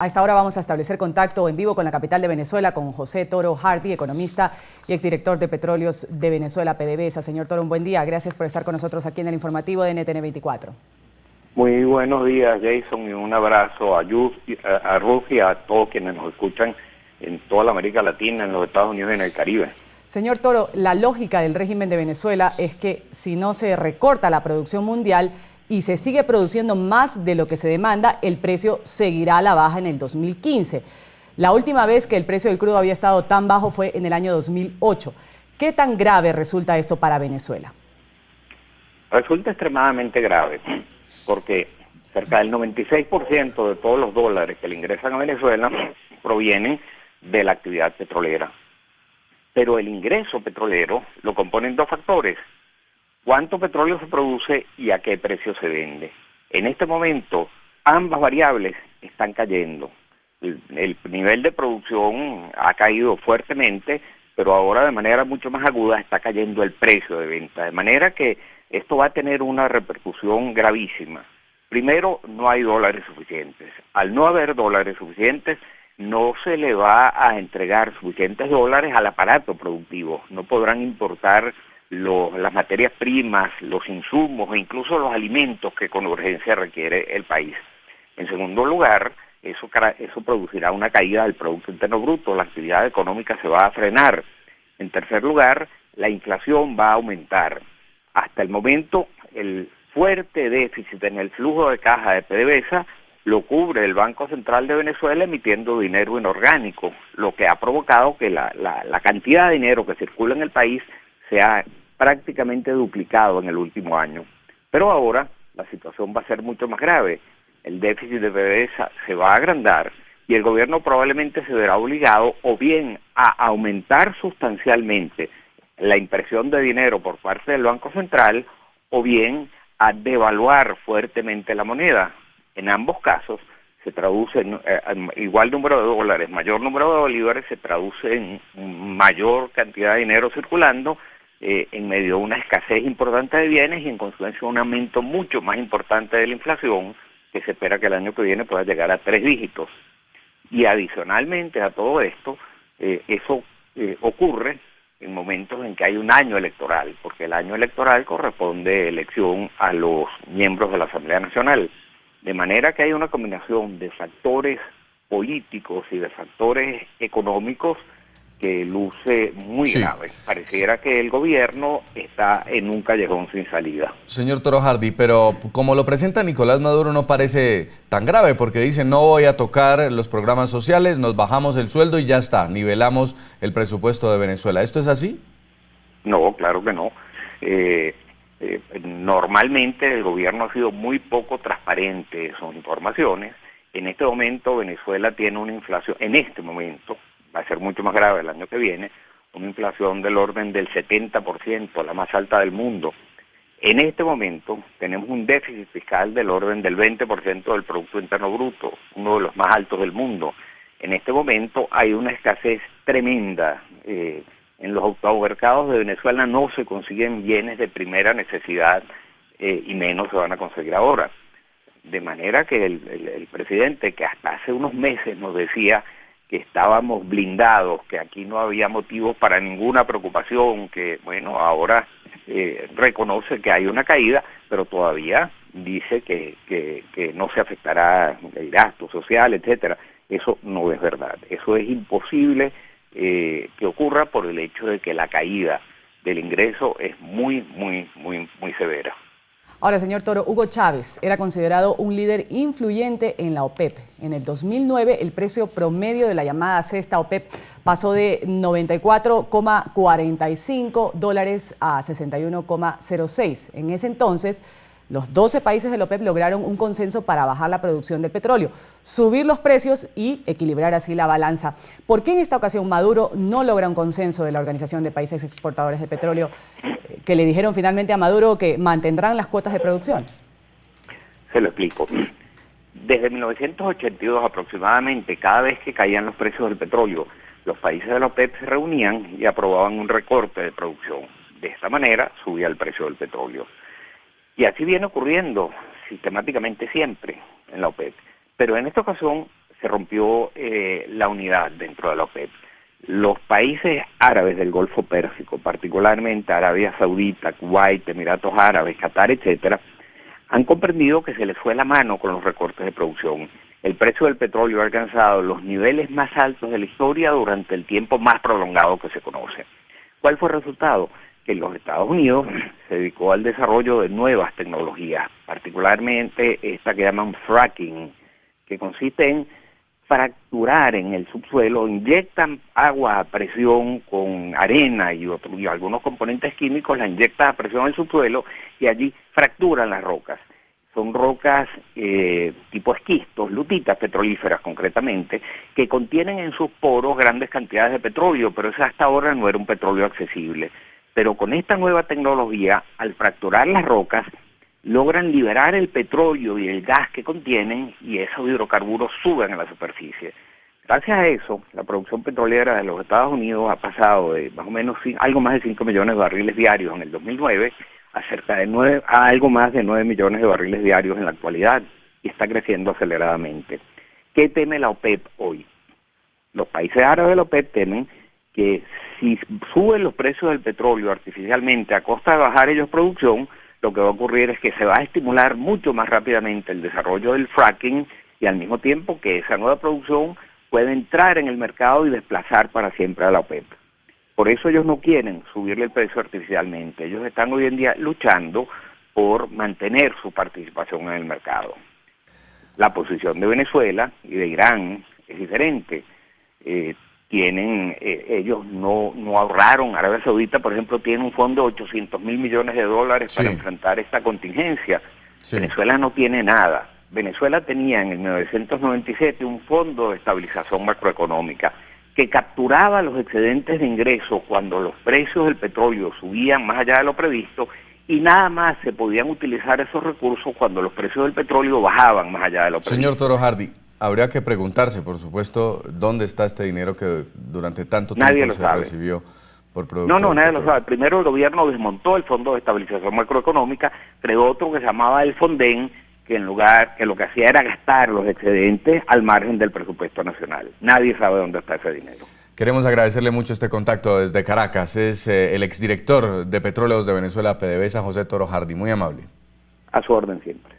A esta hora vamos a establecer contacto en vivo con la capital de Venezuela, con José Toro Hardy, economista y exdirector de Petróleos de Venezuela, PDVSA. Señor Toro, un buen día. Gracias por estar con nosotros aquí en el informativo de NTN 24. Muy buenos días, Jason, y un abrazo a Ruth y a todos quienes nos escuchan en toda la América Latina, en los Estados Unidos y en el Caribe. Señor Toro, la lógica del régimen de Venezuela es que si no se recorta la producción mundial y se sigue produciendo más de lo que se demanda, el precio seguirá a la baja en el 2015. La última vez que el precio del crudo había estado tan bajo fue en el año 2008. ¿Qué tan grave resulta esto para Venezuela? Resulta extremadamente grave, porque cerca del 96% de todos los dólares que le ingresan a Venezuela provienen de la actividad petrolera. Pero el ingreso petrolero lo componen dos factores: cuánto petróleo se produce y a qué precio se vende. En este momento, ambas variables están cayendo. El nivel de producción ha caído fuertemente, pero ahora de manera mucho más aguda está cayendo el precio de venta, de manera que esto va a tener una repercusión gravísima. Primero, no hay dólares suficientes. Al no haber dólares suficientes, no se le va a entregar suficientes dólares al aparato productivo. No podrán importar las materias primas, los insumos e incluso los alimentos que con urgencia requiere el país. En segundo lugar, eso producirá una caída del Producto Interno Bruto, la actividad económica se va a frenar. En tercer lugar, la inflación va a aumentar. Hasta el momento, el fuerte déficit en el flujo de caja de PDVSA lo cubre el Banco Central de Venezuela emitiendo dinero inorgánico, lo que ha provocado que la cantidad de dinero que circula en el país se ha prácticamente duplicado en el último año. Pero ahora la situación va a ser mucho más grave. El déficit de PDVSA se va a agrandar y el gobierno probablemente se verá obligado o bien a aumentar sustancialmente la impresión de dinero por parte del Banco Central o bien a devaluar fuertemente la moneda. En ambos casos se traduce en igual número de dólares, mayor número de bolívares, se traduce en mayor cantidad de dinero circulando en medio de una escasez importante de bienes y en consecuencia un aumento mucho más importante de la inflación, que se espera que el año que viene pueda llegar a 3 dígitos. Y adicionalmente a todo esto, eso ocurre en momentos en que hay un año electoral, porque el año electoral corresponde elección a los miembros de la Asamblea Nacional. De manera que hay una combinación de factores políticos y de factores económicos que luce muy grave. Pareciera que el gobierno está en un callejón sin salida. Señor Toro Hardy, pero como lo presenta Nicolás Maduro no parece tan grave, porque dice no voy a tocar los programas sociales, nos bajamos el sueldo y ya está, nivelamos el presupuesto de Venezuela. ¿Esto es así? No, claro que no. Normalmente el gobierno ha sido muy poco transparente en sus informaciones. En este momento Venezuela tiene una inflación, en este momento, va a ser mucho más grave el año que viene, una inflación del orden del 70%, la más alta del mundo. En este momento tenemos un déficit fiscal del orden del 20% del Producto Interno Bruto, uno de los más altos del mundo. En este momento hay una escasez tremenda. En los automercados de Venezuela no se consiguen bienes de primera necesidad y menos se van a conseguir ahora. De manera que el presidente, que hasta hace unos meses nos decía que estábamos blindados, que aquí no había motivos para ninguna preocupación, que bueno, ahora reconoce que hay una caída, pero todavía dice que no se afectará el gasto social, etcétera. Eso no es verdad, eso es imposible que ocurra por el hecho de que la caída del ingreso es muy severa. Ahora, señor Toro, Hugo Chávez era considerado un líder influyente en la OPEP. En el 2009, el precio promedio de la llamada cesta OPEP pasó de $94,45 a $61,06. En ese entonces, los 12 países de la OPEP lograron un consenso para bajar la producción del petróleo, subir los precios y equilibrar así la balanza. ¿Por qué en esta ocasión Maduro no logra un consenso de la Organización de Países Exportadores de Petróleo, que le dijeron finalmente a Maduro que mantendrán las cuotas de producción? Se lo explico. Desde 1982 aproximadamente, cada vez que caían los precios del petróleo, los países de la OPEP se reunían y aprobaban un recorte de producción. De esta manera subía el precio del petróleo. Y así viene ocurriendo sistemáticamente siempre en la OPEP. Pero en esta ocasión se rompió la unidad dentro de la OPEP. Los países árabes del Golfo Pérsico, particularmente Arabia Saudita, Kuwait, Emiratos Árabes, Qatar, etcétera, han comprendido que se les fue la mano con los recortes de producción. El precio del petróleo ha alcanzado los niveles más altos de la historia durante el tiempo más prolongado que se conoce. ¿Cuál fue el resultado? Que los Estados Unidos se dedicó al desarrollo de nuevas tecnologías, particularmente esta que llaman fracking, que consiste en fracturar en el subsuelo, inyectan agua a presión con arena y algunos componentes químicos, la inyectan a presión en el subsuelo y allí fracturan las rocas. Son rocas tipo esquistos, lutitas petrolíferas concretamente, que contienen en sus poros grandes cantidades de petróleo, pero eso hasta ahora no era un petróleo accesible. Pero con esta nueva tecnología, al fracturar las rocas, logran liberar el petróleo y el gas que contienen y esos hidrocarburos suben a la superficie. Gracias a eso, la producción petrolera de los Estados Unidos ha pasado de más o menos algo más de 5 millones de barriles diarios en el 2009 a algo más de 9 millones de barriles diarios en la actualidad y está creciendo aceleradamente. ¿Qué teme la OPEP hoy? Los países árabes de la OPEP temen que si suben los precios del petróleo artificialmente a costa de bajar ellos producción, lo que va a ocurrir es que se va a estimular mucho más rápidamente el desarrollo del fracking y al mismo tiempo que esa nueva producción puede entrar en el mercado y desplazar para siempre a la OPEP. Por eso ellos no quieren subirle el precio artificialmente. Ellos están hoy en día luchando por mantener su participación en el mercado. La posición de Venezuela y de Irán es diferente. Ellos no ahorraron. Arabia Saudita, por ejemplo, tiene un fondo de 800 mil millones de dólares para enfrentar esta contingencia. Venezuela no tiene nada. Venezuela tenía en el 1997 un fondo de estabilización macroeconómica que capturaba los excedentes de ingresos cuando los precios del petróleo subían más allá de lo previsto y nada más se podían utilizar esos recursos cuando los precios del petróleo bajaban más allá de lo previsto. Señor Toro Hardy, habría que preguntarse, por supuesto, dónde está este dinero que durante tanto tiempo se recibió por producto. No, nadie lo sabe. Primero el gobierno desmontó el Fondo de Estabilización Macroeconómica, creó otro que se llamaba el Fonden, que lo que hacía era gastar los excedentes al margen del presupuesto nacional. Nadie sabe dónde está ese dinero. Queremos agradecerle mucho este contacto desde Caracas. Es el exdirector de Petróleos de Venezuela, PDVSA, José Toro Hardy. Muy amable. A su orden siempre.